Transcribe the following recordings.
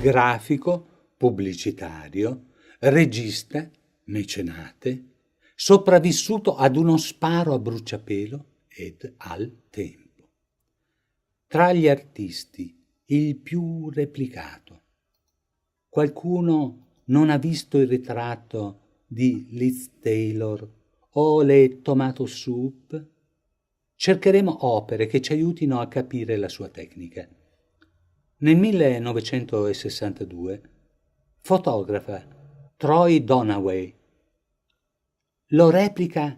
grafico, pubblicitario, regista, mecenate, sopravvissuto ad uno sparo a bruciapelo ed al tempo. Tra gli artisti, il più replicato. Qualcuno non ha visto il ritratto di Liz Taylor o le Tomato Soup? Cercheremo opere che ci aiutino a capire la sua tecnica. Nel 1962 fotografa Troy Donaway. Lo replica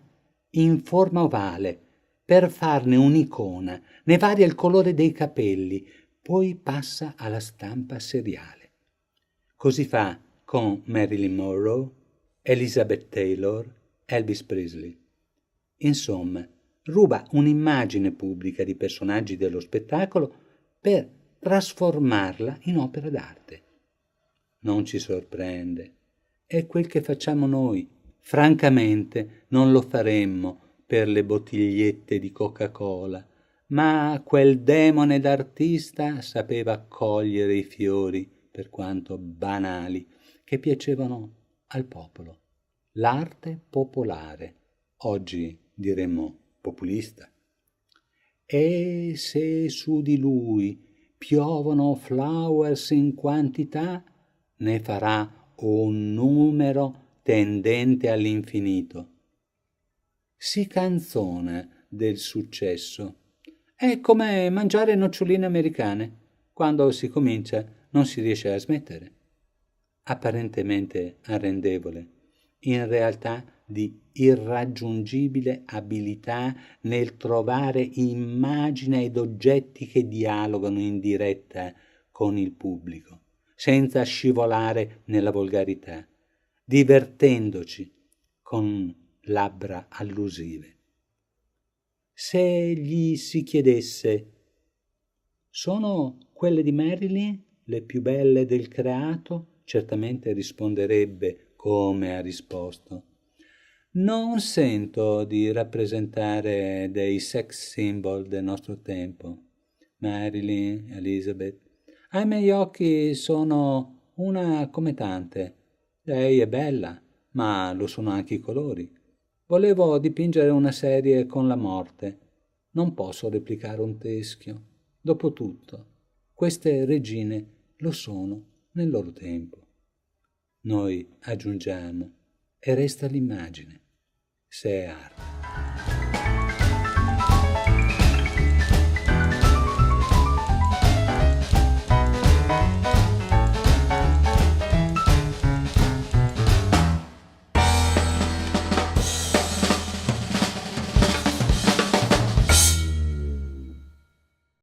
in forma ovale per farne un'icona, ne varia il colore dei capelli, poi passa alla stampa seriale. Così fa con Marilyn Monroe, Elizabeth Taylor, Elvis Presley. Insomma, ruba un'immagine pubblica di personaggi dello spettacolo per trasformarla in opera d'arte. Non ci sorprende, è quel che facciamo noi. Francamente non lo faremmo per le bottigliette di Coca-Cola, ma quel demone d'artista sapeva accogliere i fiori, per quanto banali, che piacevano al popolo. L'arte popolare, oggi diremmo populista. E se su di lui piovono flowers in quantità, ne farà un numero tendente all'infinito. Si canzona del successo. È come mangiare noccioline americane. Quando si comincia non si riesce a smettere. Apparentemente arrendevole, in realtà di irraggiungibile abilità nel trovare immagini ed oggetti che dialogano in diretta con il pubblico, senza scivolare nella volgarità, divertendoci con labbra allusive. Se gli si chiedesse: sono quelle di Marilyn le più belle del creato? Certamente risponderebbe, come ha risposto: non sento di rappresentare dei sex symbol del nostro tempo. Marilyn, Elizabeth, ai miei occhi sono una come tante. Lei è bella, ma lo sono anche i colori. Volevo dipingere una serie con la morte. Non posso replicare un teschio. Dopotutto, queste regine lo sono nel loro tempo. Noi aggiungiamo, e resta l'immagine, se è arte.